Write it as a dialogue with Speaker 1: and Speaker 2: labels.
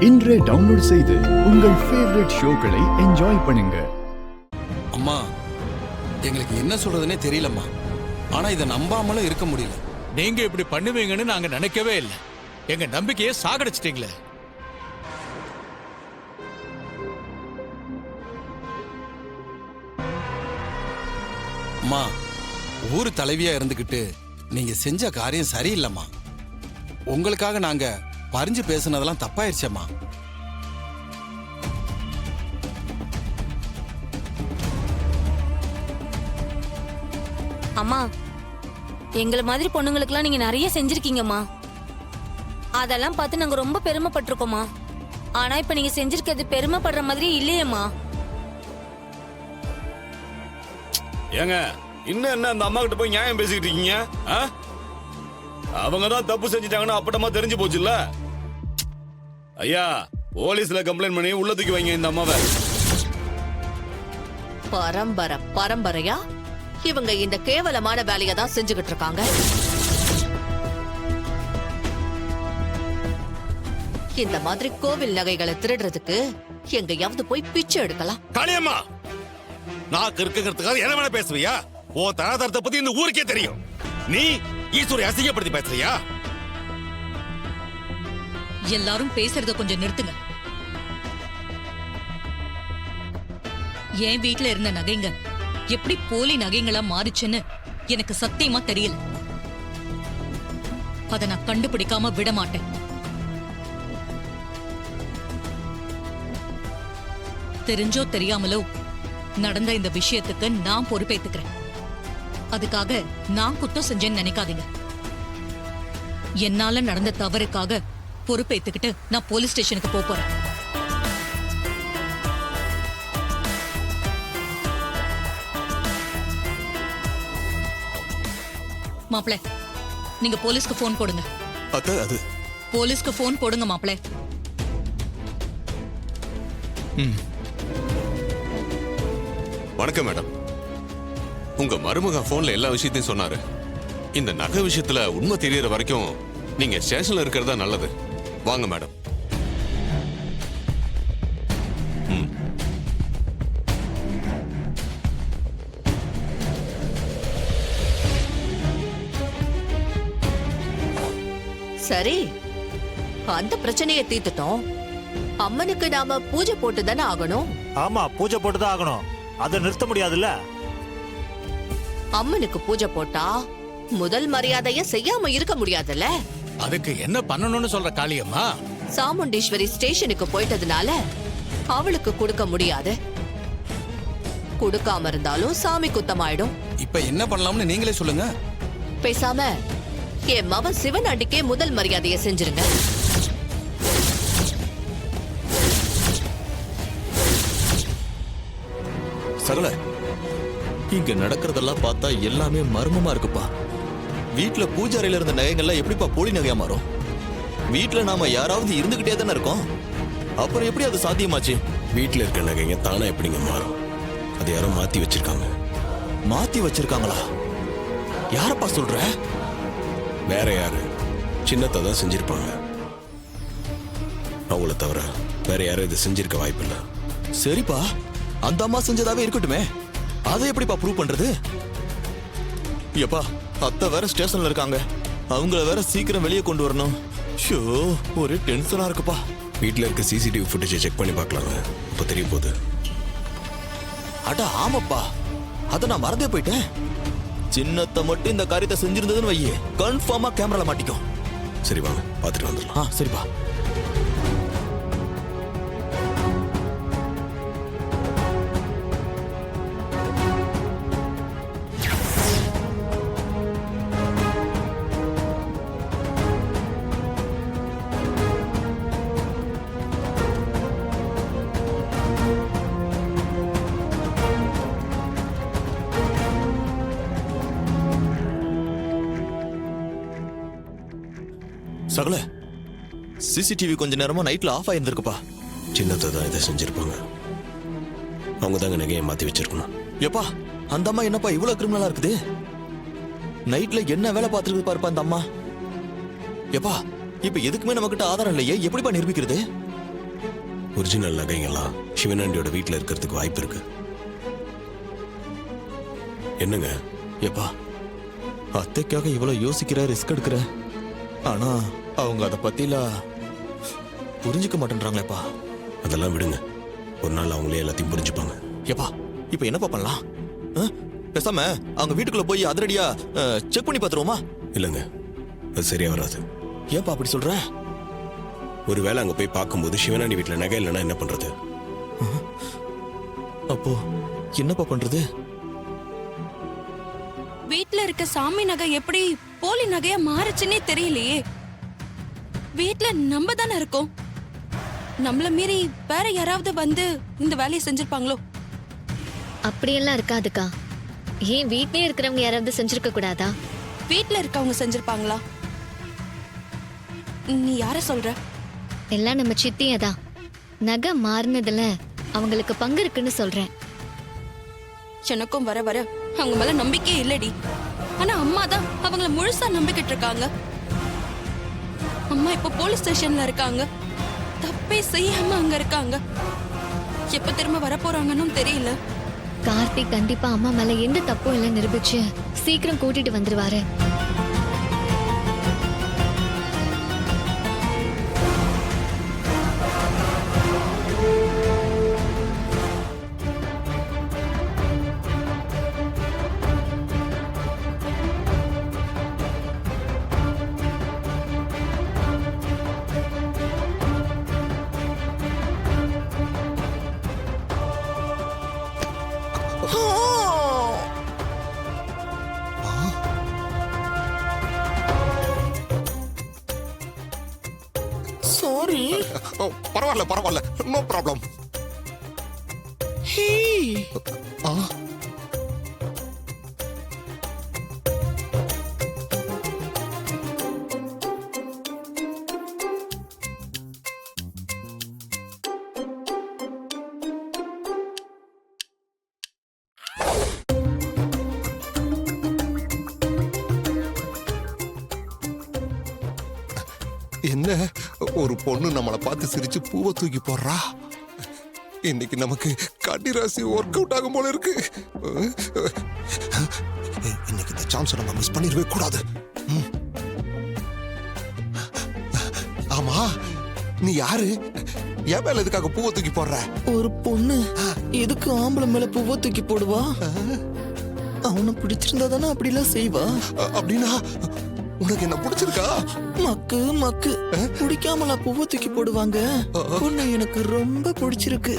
Speaker 1: இன்றே டவுன்லோட் செய்து உங்கள் ஃபேவரட் ஷோக்களை என்ஜாய் பண்ணுங்க.
Speaker 2: அம்மா, எங்களுக்கு என்ன சொல்றதுன்னே தெரியலம்மா. ஆனா இதை நம்பாமலும் இருக்க முடியல.
Speaker 3: நீங்க இப்படி பண்ணுவீங்கன்னு நாங்க நினைக்கவே இல்லை. எங்க நம்பிக்கையை சாகடிச்சிட்டீங்களே.
Speaker 2: அம்மா, ஊர் தலைவியா இருந்துகிட்டு நீங்க செஞ்ச காரியம் சரியில்லைம்மா. உங்களுக்காக நாங்க பறிஞ்சு பேசுனதெல்லாம் தப்பாயிருச்சம்மா.
Speaker 4: அம்மா, எங்களை மாதிரி பொண்ணுங்களுக்குலாம் நீங்க நிறைய செஞ்சிருக்கீங்கம்மா. அதெல்லாம் பார்த்து நாங்க ரொம்ப பெருமைப்பட்டிருக்கோம்மா. ஆனா இப்ப நீங்க செஞ்சிருக்கிறது பெருமைப்படுற மாதிரி இல்லையேம்மா.
Speaker 5: ஏங்க, இன்னும் என்ன அந்த அம்மா கிட்ட போய் நியாயம் பேசிக்கிட்டு இருக்கீங்க? அவங்க தான் தப்பு செஞ்சிட்டாங்கன்னு அப்பட்டமா தெரிஞ்சு போச்சுல்ல. ஐயா, போலீஸ்ல கம்ப்ளைண்ட் பண்ணி உள்ள தூக்கி வைங்க இந்த அம்மாவை.
Speaker 6: பரம்பரையா இவங்க இந்த கேவலமான வேலையை தான் செஞ்சுக்கிட்டு இருக்காங்க. இந்த மாதிரி கோவில் நகைகளை திருடுறதுக்கு எங்கயாவது போய் பிச்சை எடுக்கலாம்.
Speaker 5: காளியம்மா, நான் இருக்கிறதுக்காக என்ன வேணா பேசுவியா? ஓ தராதரத்தை பத்தி இந்த ஊருக்கே தெரியும். நீ ஈஸ்வரை அசிங்கப்படுத்தி பேசுறியா?
Speaker 7: எல்லாரும் பேசுறத கொஞ்சம் நிறுத்துங்க. என் வீட்டுல இருந்த நகைங்க எப்படி போலி நகைங்களா மாறிச்சுன்னு எனக்கு சத்தியமா தெரியல. அத நான் கண்டுபிடிக்காம விட மாட்டேன். தெரிஞ்சோ தெரியாமலோ நடந்த இந்த விஷயத்துக்கு நான் பொறுப்பேத்துக்கிறேன். அதுக்காக நான் குத்தம் செஞ்சேன்னு நினைக்காதீங்க. என்னால நடந்த தவறுக்காக பொறுப்பேத்துக்கிட்டு நான் போலீஸ் ஸ்டேஷனுக்கு போறேன். மாப்பிள, நீங்க போலீஸ்க்கு போன் போடுங்க.
Speaker 5: அது
Speaker 7: போலீஸ்க்கு போன் போடுங்க மாப்பிள.
Speaker 8: வணக்கம் மேடம். உங்க மருமக போன்ல எல்லா விஷயத்தையும் சொன்னாரு. இந்த நகை விஷயத்துல உண்மை தெரியற வரைக்கும் நீங்க ஸ்டேஷன்ல இருக்கிறதா நல்லது. வாங்க மேடம்.
Speaker 6: சரி, அந்த பிரச்சனையை தீர்த்துட்டோம். அம்மனுக்கு நாம பூஜை போட்டு தானே ஆகணும்.
Speaker 9: ஆமா, பூஜை போட்டுதான் ஆகணும். அதை நிறுத்த முடியாதுல்ல.
Speaker 6: அம்மனுக்கு பூஜை போட்டா முதல் மரியாதைய செய்யாம இருக்க முடியாதுல்ல.
Speaker 3: அதுக்கு என்ன பண்ணணும்னு சொல்ற காளியம்மா?
Speaker 6: சாமுண்டீஸ்வரி ஸ்டேஷனுக்கு போயிட்டதுனால அவளுக்கு கொடுக்க முடியாது. கொடுக்காம இருந்தாலும் சாமி குத்தமாயிடும்.
Speaker 2: இப்ப என்ன பண்ணலாம்னு நீங்களே சொல்லுங்க.
Speaker 6: பேசாம என் மவன் சிவனாண்டிக்கே முதல் மரியாதைய செஞ்சிருங்க.
Speaker 10: சகல, இங்க நடக்கிறதெல்லாம் பார்த்தா எல்லாமே மர்மமா இருக்குப்பா. வீட்டுல பூஜாரியில இருந்த நகைகள்லாம் எப்படிப்பா போலி நகையா மாறும்? வீட்டுல நாம யாராவது இருந்துகிட்டே தானே இருக்கோம். அப்புறம் எப்படி அது சாத்தியமாச்சு?
Speaker 5: வீட்டுல இருக்க நகைங்க தானா எப்படிங்க மாறும்? அதை யாரும் மாத்தி வச்சிருக்காங்க.
Speaker 10: மாத்தி வச்சிருக்காங்களா? யாரப்பா சொல்ற?
Speaker 5: வேற யாரு? சின்னத்தை தான் செஞ்சிருப்பாங்க. அவங்கள தவிர வேற யாரும் இதை செஞ்சிருக்க வாய்ப்பில்லை.
Speaker 10: சரிப்பா, அந்த அம்மா செஞ்சதாவே இருக்கட்டுமே. அதை எப்படிப்பா ப்ரூவ் பண்றது? எப்பா, அத்தை வேற ஸ்டேஷன்ல இருக்காங்க. அவங்கள வேற சீக்கிரம் வெளியே கொண்டு வரணும். ஷோ, ஒரே டென்ஷனா இருக்குப்பா.
Speaker 5: வீட்டுல இருக்க சிசிடிவி ஃபுட்டேஜை செக் பண்ணி பார்க்கலாங்க. இப்போ தெரிய போகுது.
Speaker 10: அட ஆமாப்பா, அதை நான் மறந்தே போயிட்டேன். சின்னத்தை மட்டும் இந்த காரியத்தை செஞ்சிருந்ததுன்னு வையே, கன்ஃபார்மா கேமரால மாட்டிக்கும்.
Speaker 5: சரி வாங்க, பார்த்துட்டு வந்துடலாம்.
Speaker 10: சரிப்பா. சகல, சிசிடிவி கொஞ்ச நேரமா நைட்ல ஆஃப் ஆயிருந்திருக்குப்பா.
Speaker 5: சின்னத்தை தான் இதை செஞ்சிருப்பாங்க. அவங்க தாங்க நகையை மாத்தி வச்சிருக்கணும்.
Speaker 10: எப்பா, அந்த அம்மா என்னப்பா இவ்வளவு கிரிமினலா இருக்குது? நைட்ல என்ன வேலை பார்த்துருக்கு பாருப்பா அந்த அம்மா. எப்பா, இப்ப எதுக்குமே நம்ம கிட்ட ஆதாரம் இல்லையே, எப்படிப்பா நிரூபிக்கிறது?
Speaker 5: ஒரிஜினல் நகைங்கெல்லாம் சிவனாண்டியோட வீட்டில் இருக்கிறதுக்கு வாய்ப்பு இருக்கு. என்னங்க?
Speaker 10: ஏப்பா அத்தைக்காக இவ்வளவு யோசிக்கிற ரிஸ்க் எடுக்கிற, ஆனா அவங்க அதை பத்திலாம் புரிஞ்சுக்க மாட்டேன்றாங்களேப்பா.
Speaker 5: அதெல்லாம் விடுங்க, ஒரு நாள் அவங்களே எல்லாத்தையும் புரிஞ்சுப்பாங்க.
Speaker 10: ஏப்பா இப்ப என்னப்பா பண்ணலாம்? பேசாம அவங்க வீட்டுக்குள்ள போய் அதிரடியா செக் பண்ணி பாத்துருவோமா?
Speaker 5: இல்லைங்க, அது சரியா வராது.
Speaker 10: ஏப்பா அப்படி சொல்ற?
Speaker 5: ஒருவேளை அங்க போய் பார்க்கும்போது சிவனாண்டி வீட்டில் நகை இல்லைன்னா என்ன பண்றது?
Speaker 10: அப்போ என்னப்பா பண்றது?
Speaker 11: வீட்ல இருக்க சாமி நகை எப்படி போலி நகையா மாறுச்சுன்னே தெரியலையே. வீட்ல நம்ம தானே இருக்கோம். நம்மள மீறி வேற யாராவது வந்து இந்த வேலையை செஞ்சிருப்பாங்களோ?
Speaker 12: அப்படியெல்லாம் இருக்காதுக்கா. ஏன் வீட்லயே இருக்கிறவங்க யாராவது செஞ்சிருக்க கூடாதா?
Speaker 11: வீட்ல இருக்கவங்க செஞ்சிருப்பாங்களா? நீ யார சொல்ற?
Speaker 12: எல்லாம் நம்ம சித்தியதான். நகை மாறினதுல அவங்களுக்கு பங்கு இருக்குன்னு சொல்றேன்.
Speaker 11: எனக்கும் வர வர அவங்க மேல நம்பிக்கையே இல்லடி. ஆனா அம்மா தான் அவங்கள முழுசா நம்பிக்கிட்டு இருக்காங்க. அம்மா இப்ப போலீஸ் ஸ்டேஷன்ல இருக்காங்க. தப்பே செய்யாம அங்க இருக்காங்க. எப்ப திரும்ப வர போறாங்கன்னு தெரியல.
Speaker 12: கார்த்திக் கண்டிப்பா அம்மா மேல எந்த தப்பும் இல்ல நிரூபிச்சு சீக்கிரம் கூட்டிட்டு வந்துருவாரு.
Speaker 10: சாரி.
Speaker 5: பரவாயில்ல பரவாயில்ல, நோ ப்ராப்ளம். என்ன ஒரு பொண்ணு நம்மளை பார்த்து சிரிச்சு பூவை தூக்கி போடுறா. இன்னைக்கு நமக்கு கன்னி ராசி ஒர்க் அவுட் ஆகும் போல இருக்கு. இன்னைக்கு இந்த சான்ஸ் நம்ம மிஸ் பண்ணிடவே கூடாது. ஆமா, நீ யாரு? என் மேல எதுக்காக பூவை தூக்கி போடுற?
Speaker 10: ஒரு பொண்ணு எதுக்கு ஆம்பளை மேல பூவை தூக்கி போடுவா? அவனை பிடிச்சிருந்தா தானே அப்படிலாம் செய்வா.
Speaker 5: அப்படின்னா உனக்கு என்ன பிடிச்சிருக்கா?
Speaker 10: மக்கு மக்கு, பிடிக்காமலா பூவை தூக்கி போடுவாங்க? பொண்ணு எனக்கு ரொம்ப பிடிச்சிருக்கு.